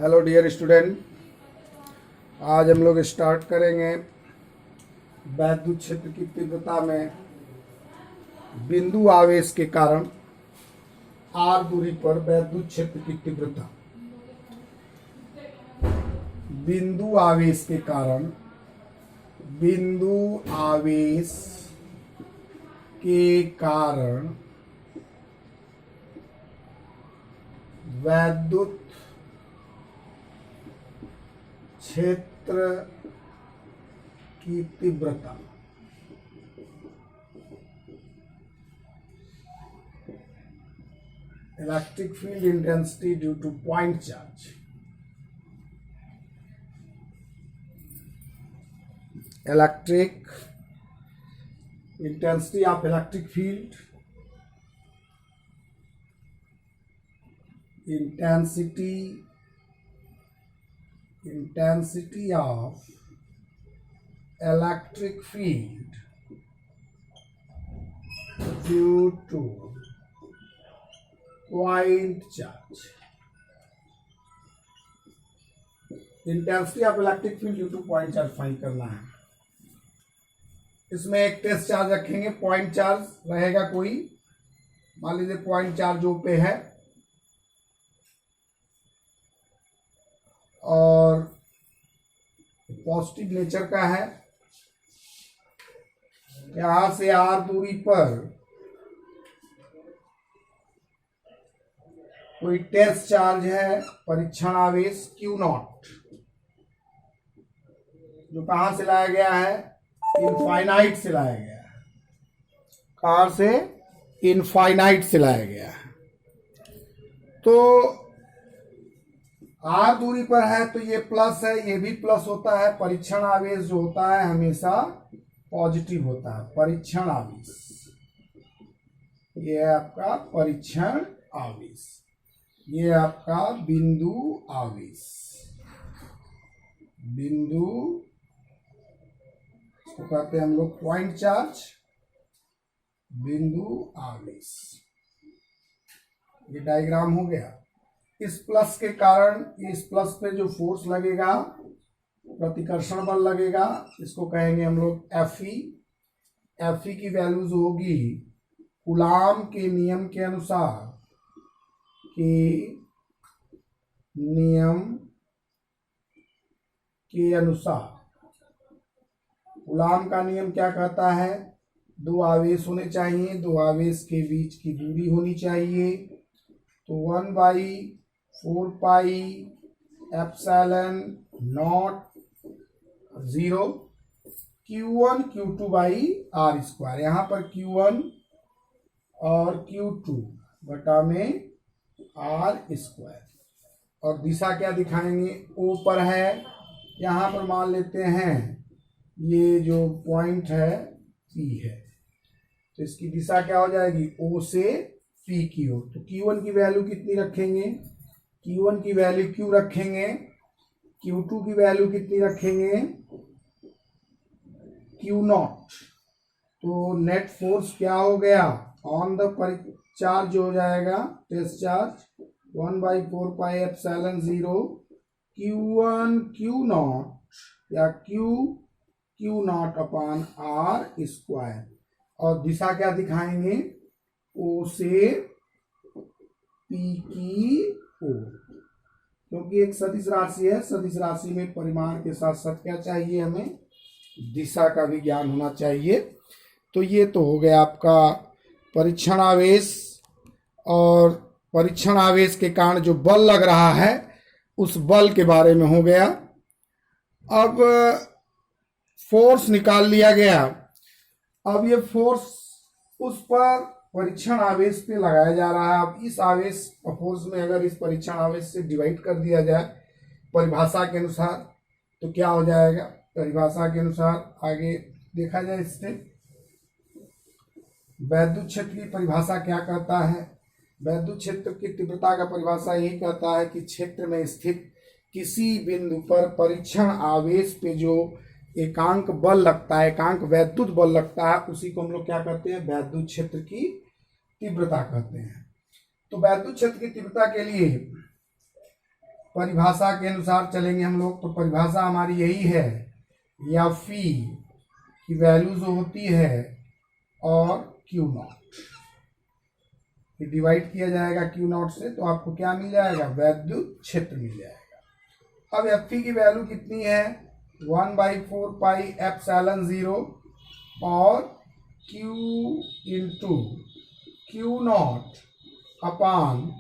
Hello dear student, आज हम लोग स्टार्ट करेंगे वैद्युत क्षेत्र की तीव्रता में बिंदु आवेश के कारण r दूरी पर वैद्युत क्षेत्र की तीव्रता। बिंदु आवेश के कारण वैद्युत क्षेत्र की तीव्रता। Electric field intensity due two point charge. Electric intensity of electric field, intensity of electric field due to point charge। Intensity of electric field due two point charge find करना है। इसमें एक टेस्ट चार्ज रखेंगे, point charge रहेगा कोई, मान लीजिए point charge ओ पे है और पॉजिटिव नेचर का है। यहां से r दूरी पर कोई टेस्ट चार्ज है, परीक्षण आवेश Q0, जो कहां से लाया गया है, इनफाइनाइट से लाया गया है। कहां से? इनफाइनाइट से लाया गया है। तो r दूरी पर है तो ये प्लस है, ये भी प्लस होता है। परीक्षण आवेश जो होता है हमेशा पॉजिटिव होता है। परीक्षण आवेश, ये है आपका परीक्षण आवेश, ये आपका बिंदु आवेश। बिंदु इसको कहते हैं हम लोग पॉइंट चार्ज, बिंदु आवेश। ये डायग्राम हो गया। इस प्लस के कारण, इस प्लस पे जो फोर्स लगेगा, प्रतिकर्षण बल लगेगा, इसको कहेंगे हम लोग Fe। Fe की वैल्यूज होगी कूलाम के नियम के अनुसार, कूलाम का नियम क्या कहता है? दो आवेश होने चाहिए, दो आवेश के बीच की दूरी होनी चाहिए। तो 1/4 pi epsilon not 0 Q1 Q2 by R square. यहाँ पर Q1 और Q2 बटा में R स्क्वायर। और दिशा क्या दिखाएंगे? O पर है, यहाँ पर मान लेते हैं ये जो पॉइंट है P है, तो इसकी दिशा क्या हो जाएगी? O से P की ओर। तो Q1 की वैल्यू कितनी रखेंगे? Q1 की वैल्यू क्यों रखेंगे? Q2 की वैल्यू कितनी रखेंगे? Q0। तो नेट फोर्स क्या हो गया ऑन द चार्ज हो जाएगा, test charge 1/4 pi epsilon 0 Q1 Q0 या Q0 अपॉन R स्क्वायर। और दिशा क्या दिखाएंगे? O से P की ओर, क्योंकि एक सदिश राशि है। सदिश राशि में परिमाण के साथ साथ क्या चाहिए? हमें दिशा का भी ज्ञान होना चाहिए। तो ये तो हो गया आपका परीक्षण आवेश, और परीक्षण आवेश के कारण जो बल लग रहा है उस बल के बारे में हो गया। अब फोर्स निकाल लिया गया। अब ये फोर्स उस पर परीक्षण आवेश पे लगाया जा रहा है। अब इस आवेश फोर्स में अगर इस परीक्षण आवेश से डिवाइड कर दिया जाए परिभाषा के अनुसार तो क्या हो जाएगा? परिभाषा के अनुसार आगे देखा जाए। इससे वैद्युत क्षेत्र की परिभाषा क्या कहता है? वैद्युत क्षेत्र की तीव्रता का परिभाषा यही कहता है कि क्षेत्र में स्थित किसी बिंदु पर परीक्षण आवेश पे जो एकांक बल लगता है, एकांक वैद्युत बल लगता है, उसी को हम लोग क्या कहते हैं? वैद्युत क्षेत्र की तीव्रता कहते हैं। तो वैद्युत क्षेत्र की तीव्रता के लिए परिभाषा के अनुसार चलेंगे हम लोग। तो परिभाषा हमारी यही है, या फी की वैल्यू जो होती है और क्यू नॉट डिवाइड किया जाएगा क्यू नॉट से, तो आपको क्या मिल जाएगा, वैद्युत क्षेत्र मिल जाएगा। अब एफ की वैल्यू कितनी है, 1/4 पाई एप्सिलॉन 0 और q into q not upon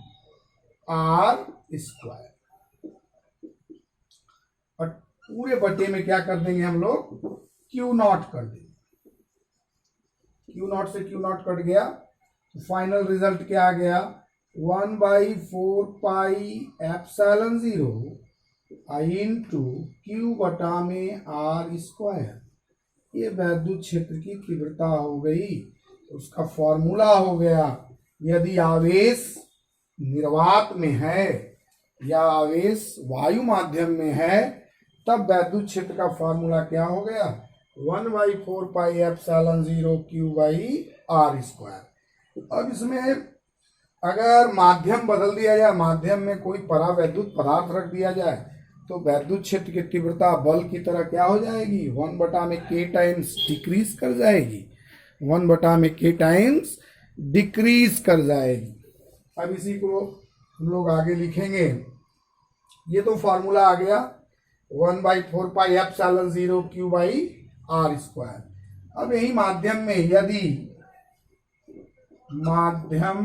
r square, और पूरे बटे में क्या कर देंगे हम लोग, क्यू नॉट कर देंगे। क्यू नॉट से क्यू नॉट कट गया, तो फाइनल रिजल्ट क्या आ गया, 1/4 पाई एप्सिलॉन 0 आई इंटू क्यू बटा में आर स्क्वायर। ये वैद्युत क्षेत्र की तीव्रता हो गई। उसका फॉर्मूला हो गया, यदि आवेश निर्वात में है या आवेश वायु माध्यम में है, तब वैद्युत क्षेत्र का फॉर्मूला क्या हो गया, 1/4 pi epsilon 0 q by r square. अब इसमें अगर माध्यम बदल दिया जाए, माध्यम में कोई परावैद्युत पदार्थ रख दिया जाए, तो वैद्युत क्षेत्र की तीव्रता बल की तरह क्या हो जाएगी, 1/k टाइम्स डिक्रीज कर जाएगी, 1/k टाइम्स डिक्रीज कर जाएगी। अब इसी को हम लोग आगे लिखेंगे। ये तो फॉर्मूला आ गया 1/4 pi epsilon 0 q by r square. अब यही माध्यम में यदि माध्यम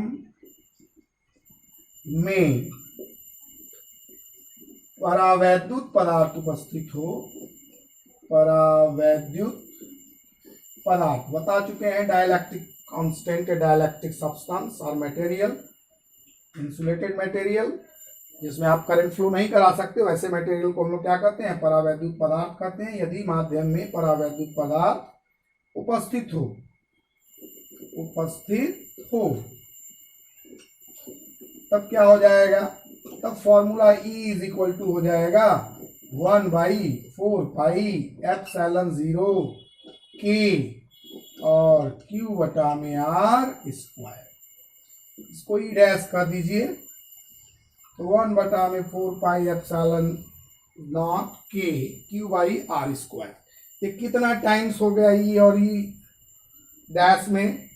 में परावैद्युत पदार्थ उपस्थित हो, परावैद्युत पदार्थ बता चुके हैं, डाइलेक्ट्रिक कांस्टेंट, डाइलेक्ट्रिक सब्सटेंस और मटेरियल, इंसुलेटेड मटेरियल जिसमें आप करंट फ्लो नहीं करा सकते, वैसे मटेरियल को हम लोग क्या कहते हैं, परावैद्युत पदार्थ कहते हैं। यदि माध्यम में परावैद्युत पदार्थ उपस्थित हो तब क्या हो जाएगा, तब formula E is equal to हो जाएगा 1/4 पाई एप्सिलॉन 0 K और Q बटा में R स्क्वायर। इसको E डैश कर दीजिए, तो 1/4 pi epsilon not K Q by R square. ये कितना टाइम्स हो गया E और E डैश में,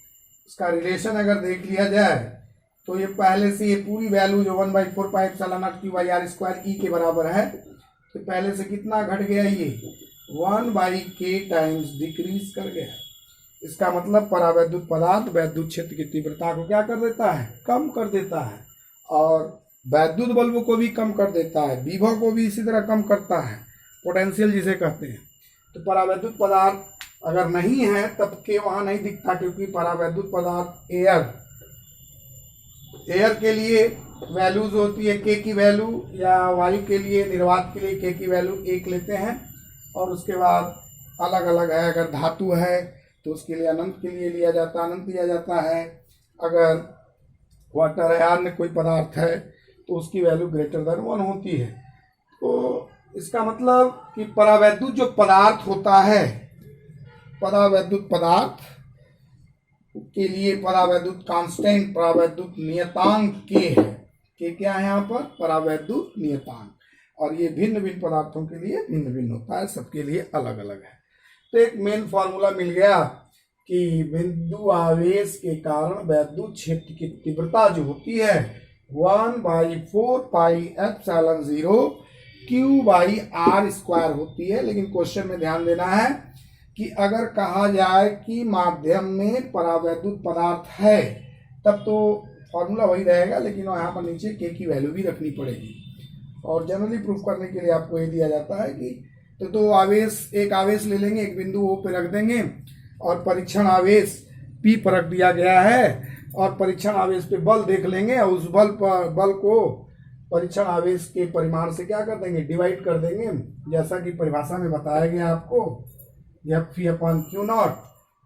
इसका रिलेशन अगर देख लिया जाए तो ये पहले से ये पूरी वैल्यू जो 1/4 pi epsilon not Q by R square E के बराबर है, तो पहले से कितना घट गया, ये 1/k टाइम्स डिक्रीज कर गया। इसका मतलब परावैद्युत पदार्थ वैद्युत क्षेत्र की तीव्रता को क्या कर देता है, कम कर देता है, और वैद्युत बल्ब को भी कम कर देता है, विभव को भी इसी तरह कम करता है, पोटेंशियल जिसे कहते हैं। तो परावैद्युत पदार्थ अगर नहीं है तब के वहां नहीं दिखता, क्योंकि परावैद्युत पदार्थ एयर के लिए वैल्यूज होती है के की वैल्यू, या वायु के लिए निर्वात के लिए के की वैल्यू 1 लेते हैं, और उसके बाद अलग अलग है, अगर धातु है तो उसके लिए अनंत के लिए लिया जाता है, अनंत लिया जाता है। अगर वाटर है, अन्य कोई पदार्थ है, तो उसकी वैल्यू ग्रेटर देन 1 होती है। तो इसका मतलब कि परावैद्युत जो पदार्थ होता है, परावैद्युत पदार्थ के लिए परावैद्युत कांस्टेंट, परावैद्युत नियतांक के है, के क्या है यहाँ पर, परावैद्युत नियतांक, और ये भिन्न भिन्न पदार्थों के लिए भिन्न भिन्न होता है, सबके लिए अलग अलग है। तो एक मेन फॉर्मूला मिल गया कि बिंदु आवेश के कारण वैद्युत क्षेत्र की तीव्रता जो होती है 1/4 pi epsilon 0 Q by R square होती है। लेकिन क्वेश्चन में ध्यान देना है कि अगर कहा जाए कि माध्यम में परावैद्युत पदार्थ है, तब तो फॉर्मूला वही रहेगा, लेकिन यहाँ पर नीचे K की वैल्यू भी रखनी पड़ेगी। और जनरली प्रूफ करने के लिए आपको ये दिया जाता है कि तो आवेश, एक आवेश ले लेंगे, एक बिंदु O पे रख देंगे, और परीक्षण आवेश P पर रख दिया गया है, और परीक्षण आवेश पे बल देख लेंगे, और उस बल को परीक्षण आवेश के परिमाण से क्या कर देंगे, डिवाइड कर देंगे, जैसा कि परिभाषा में बताया गया आपको, F/Q नॉट,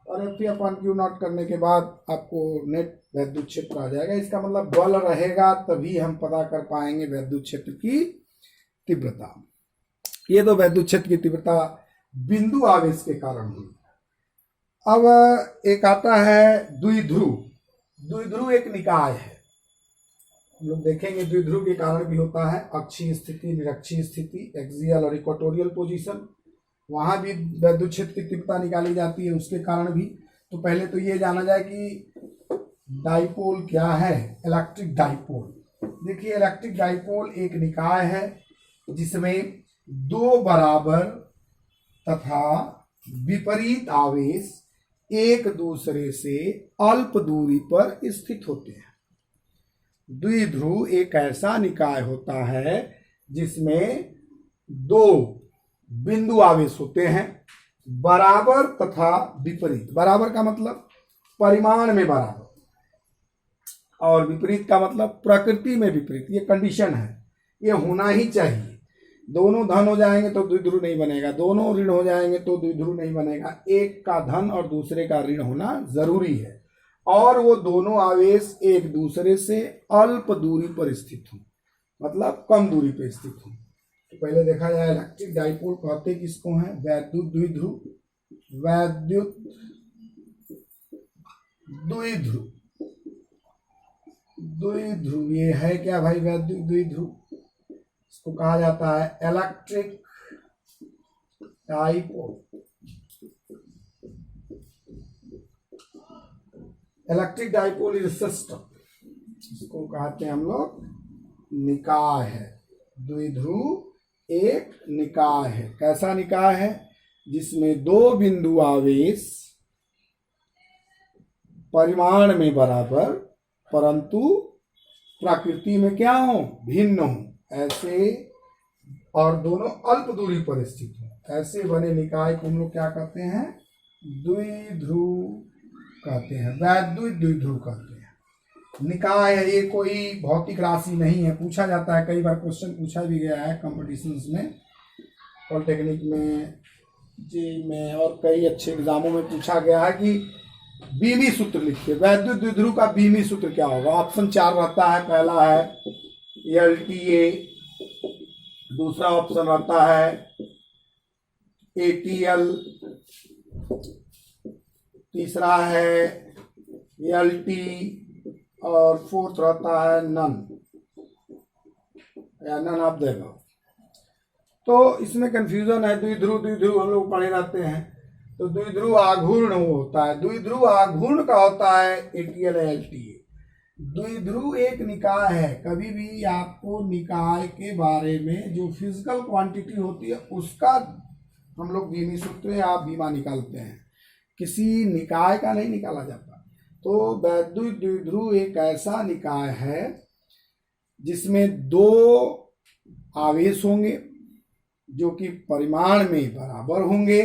और F/Q नॉट करने के बाद आपको नेट वैद्युत क्षेत्र आ जाएगा। इसका मतलब बल रहेगा तभी हम पता कर पाएंगे वैद्युत क्षेत्र की तीव्रता। ये तो वैद्युत क्षेत्र की तीव्रता बिंदु आवेश के कारण हुई। अब एक आता है द्विध्रुव। द्विध्रुव एक निकाय है, हम लोग देखेंगे द्विध्रुव के कारण भी होता है अक्षीय स्थिति, निरक्षीय स्थिति, एक्सियल और इक्वेटोरियल पोजीशन, वहां भी वैद्युत क्षेत्र की तीव्रता निकाली जाती है उसके कारण भी। तो पहले तो ये जाना जाए कि डाइपोल क्या है। इलेक्ट्रिक डाइपोल, देखिए इलेक्ट्रिक डाइपोल एक निकाय है जिसमें दो बराबर तथा विपरीत आवेश एक दूसरे से अल्प दूरी पर स्थित होते हैं। द्विध्रुव एक ऐसा निकाय होता है जिसमें दो बिंदु आवेश होते हैं, बराबर तथा विपरीत। बराबर का मतलब परिमाण में बराबर, और विपरीत का मतलब प्रकृति में विपरीत। ये कंडीशन है, ये होना ही चाहिए। दोनों धन हो जाएंगे तो द्विध्रुव नहीं बनेगा, दोनों ऋण हो जाएंगे तो द्विध्रुव नहीं बनेगा। एक का धन और दूसरे का ऋण होना जरूरी है, और वो दोनों आवेश एक दूसरे से अल्प दूरी पर स्थित हो, मतलब कम दूरी पर स्थित हो। तो पहले देखा जाए इलेक्ट्रिक डाइपोल कहते किसको हैं? वैद्युत द्विध्रुव। वैद्युत द्विध्रुव, द्विध्रुव ये है क्या भाई? वैद्युत द्विध्रुव, इसको कहा जाता है electric dipole. Electric dipole is system, इसको कहते हैं हम लोग निकाय है। द्विध्रुव एक निकाय है। कैसा निकाय है? जिसमें दो बिंदु आवेश परिमाण में बराबर परंतु प्रकृति में क्या हो? भिन्न हो, ऐसे, और दोनों अल्प दूरी पर स्थित हो, ऐसे बने निकाय को हम लोग क्या कहते हैं? द्विध्रुव कहते हैं, वैद्युत द्विध्रुव कहते हैं। निकाय है, ये कोई भौतिक राशि नहीं है। पूछा जाता है, कई बार क्वेश्चन पूछा भी गया है कॉम्पिटिशन्स में, पॉलिटेक्निक में, जी में, और कई अच्छे एग्जामों में पूछा गया है कि बीमी सूत्र लिखिए। वैद्युत द्विध्रुव का बीमी सूत्र क्या होगा? ऑप्शन 4 रहता है। पहला है LTA, दूसरा ऑप्शन रहता है ATL, तीसरा है LT, और फोर्थ रहता है नन, या नन ऑफ द अबव। तो इसमें कंफ्यूजन है। द्विध्रुव द्विध्रुव हम लोग पढ़े रहते हैं, तो द्विध्रुव आघूर्ण होता है। द्विध्रुव आघूर्ण का होता है ATL LTA। द्विध्रुव एक निकाय है। कभी भी आपको निकाय के बारे में जो फिजिकल क्वांटिटी होती है उसका हम लोग बीमी सूत्र या बीमा निकालते हैं, किसी निकाय का नहीं निकाला जाता। तो वैद्युत द्विध्रुव एक ऐसा निकाय है जिसमें दो आवेश होंगे जो कि परिमाण में बराबर होंगे,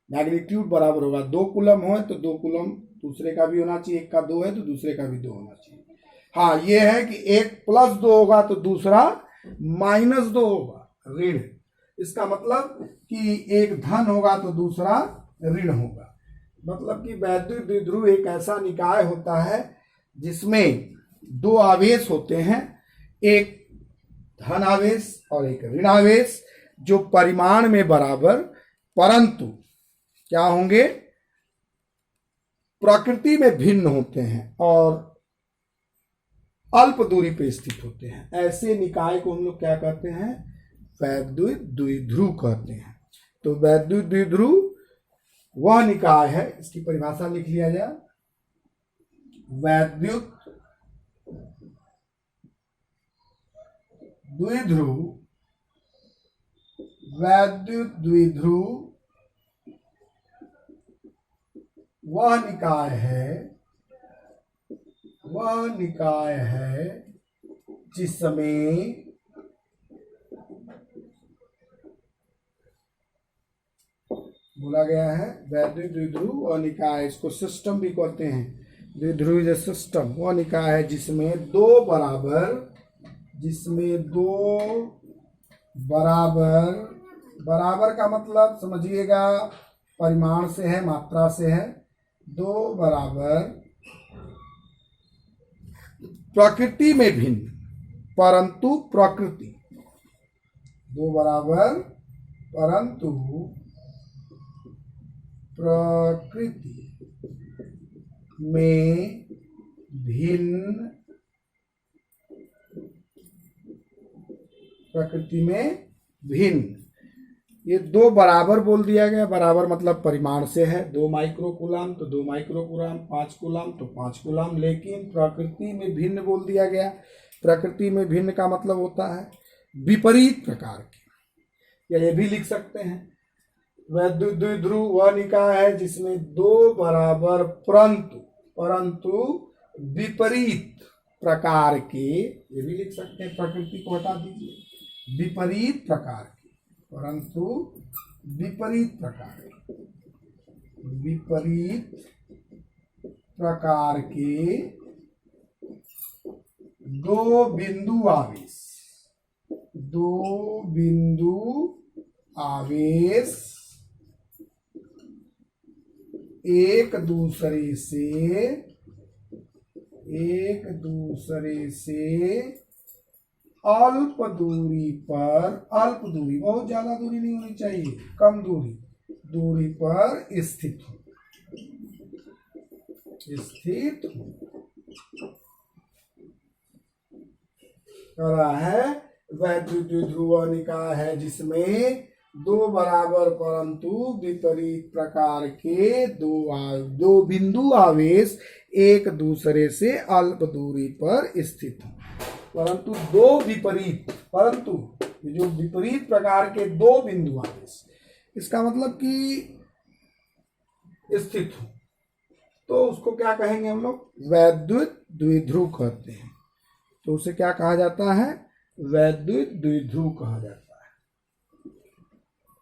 मैग्नीट्यूड बराबर होगा। 2 कूलम हो तो 2 कूलम दूसरे का भी होना चाहिए, एक का 2 है तो दूसरे का भी 2 होना चाहिए। हाँ, ये है कि एक +2 होगा तो दूसरा -2 होगा, ऋण। इसका मतलब कि एक धन होगा तो दूसरा ऋण होगा। मतलब कि वैद्युत द्विध्रुव एक ऐसा निकाय होता है जिसमें दो आवेश होते हैं, एक धन आवेश और एक ऋण आवेश, जो परिमाण में बराबर परंतु क्या होंगे? प्रकृति में भिन्न होते हैं और अल्प दूरी पर स्थित होते हैं। ऐसे निकाय को हम लोग क्या कहते हैं? वैद्युत द्विध्रुव कहते हैं। तो वैद्युत द्विध्रुव वह निकाय है, इसकी परिभाषा लिख लिया जाए। वैद्युत द्विध्रुव, वैद्युत द्विध्रुव वह निकाय है जिसमें बोला गया है वैद्युत द्विध्रुव वह निकाय, इसको सिस्टम भी कहते हैं। द्विध्रुव इज ए सिस्टम, वह निकाय है जिसमें दो बराबर का मतलब समझिएगा परिमाण से है, मात्रा से है। दो बराबर प्रकृति में भिन्न परंतु प्रकृति, दो बराबर परंतु प्रकृति में भिन्न प्रकृति में भिन्न। ये 2 बराबर बोल दिया गया, बराबर मतलब परिमाण से है, 2 माइक्रो कूलाम तो 2 माइक्रो कूलाम, 5 कूलाम तो 5 कूलाम, लेकिन प्रकृति में भिन्न बोल दिया गया। प्रकृति में भिन्न का मतलब होता है विपरीत प्रकार के, या ये भी लिख सकते हैं वैद्युत द्विध्रुव वह निकाय है जिसमें 2 बराबर परंतु विपरीत प्रकार के, ये भी लिख सकते हैं, प्रकृति को हटा दीजिए, विपरीत प्रकार के, परंतु विपरीत प्रकार के 2 बिंदु आवेश एक दूसरे से अल्प दूरी पर, अल्प दूरी, बहुत ज्यादा दूरी नहीं होनी चाहिए, कम दूरी पर स्थित हो रहा है। वैद्युत द्विध्रुव निकाय है जिसमें 2 बराबर परंतु विपरीत प्रकार के 2 बिंदु आवेश एक दूसरे से अल्प दूरी पर स्थित हो, परंतु जो विपरीत प्रकार के 2 बिंदु आवेश, इसका मतलब कि स्थित हो, तो उसको क्या कहेंगे हम लोग? वैद्युत द्विध्रुव कहते हैं। तो उसे क्या कहा जाता है? वैद्युत द्विध्रुव कहा जाता है।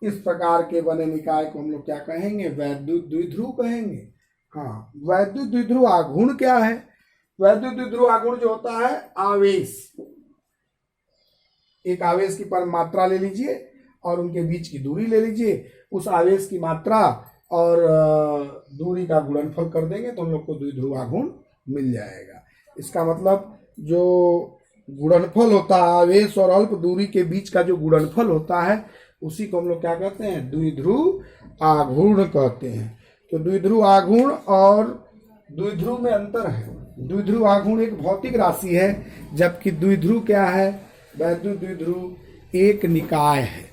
इस प्रकार के बने निकाय को हम लोग क्या कहेंगे? वैद्युत द्विध्रुव कहेंगे। हाँ, वैद्युत द्विध्रुव आघूर्ण क्या है? वैद्युत द्विध्रुव आघूर्ण जो होता है आवेश, एक आवेश की पर मात्रा ले लीजिए और उनके बीच की दूरी ले लीजिए, उस आवेश की मात्रा और दूरी का गुणनफल कर देंगे तो हम लोग को द्विध्रुव आघूर्ण मिल जाएगा। इसका मतलब जो गुणनफल होता है आवेश और अल्प दूरी के बीच का जो गुणनफल होता है उसी को हम लोग क्या कहते हैं? द्विध्रुव आघूर्ण कहते हैं। तो द्विध्रुव आघूर्ण और द्विध्रुव में अंतर है। द्विध्रुव आघूर्ण एक भौतिक राशि है, जबकि द्विध्रुव क्या है? वैद्युत द्विध्रुव एक निकाय है।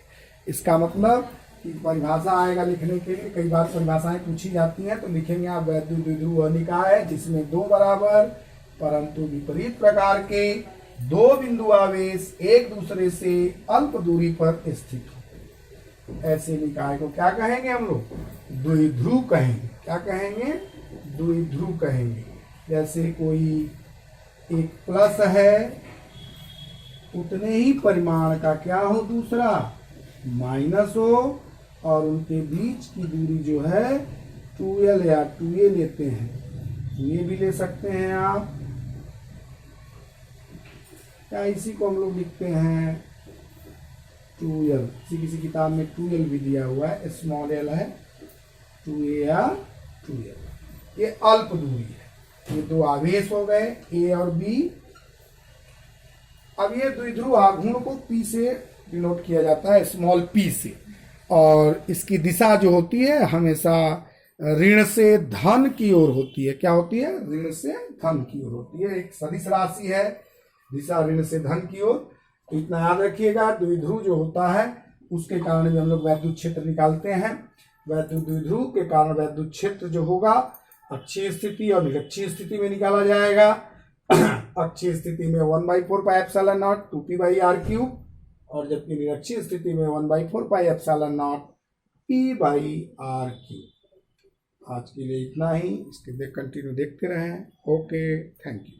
इसका मतलब कि परिभाषा आएगा लिखने के लिए, कई बार परिभाषाएं पूछी जाती हैं, तो लिखेंगे आप वैद्युत द्विध्रुव वह निकाय है जिसमें 2 बराबर परंतु विपरीत प्रकार के 2 बिंदु आवेश एक दूसरे से अल्प दूरी पर स्थित हो। ऐसे निकाय को क्या कहेंगे हम लोग? द्विध्रुव कहेंगे। क्या कहेंगे? द्विध्रुव कहेंगे। जैसे कोई एक प्लस है, उतने ही परिमाण का क्या हो दूसरा? माइनस हो, और उनके बीच की दूरी जो है 2l या 2a लेते हैं, ये भी ले सकते हैं आप, या इसी को हम लोग लिखते हैं 2l। किसी किताब में 2l भी दिया हुआ है, स्मॉल l है, 2a या 2l। ये अल्प दूरी है। ये 2 आवेश हो गए a और b। अब ये द्विध्रुव आघूर्ण को p से डिनोट किया जाता है, स्मॉल p से, और इसकी दिशा जो होती है हमेशा ऋण से धन की ओर होती है। क्या होती है? ऋण से धन की ओर होती है। एक सदिश राशि है, दिशा ऋण से धन की ओर। तो इतना याद रखिएगा, द्विध्रुव जो होता है उसके कारण भी हम लोग वैद्युत क्षेत्र निकालते हैं। वैद्युत द्विध्रुव के कारण वैद्युत क्षेत्र जो होगा अक्षीय स्थिति और निरक्षीय स्थिति में निकाला जाएगा। अक्षीय स्थिति में 1/4 पाई एप्सिलॉन नॉट 2p/r³, और जबकि निरक्षीय स्थिति में 1/4 पाई एप्सिलॉन नॉट p/r³। आज के लिए इतना ही। इसके कंटिन्यू देखते रहें। Okay, thank you.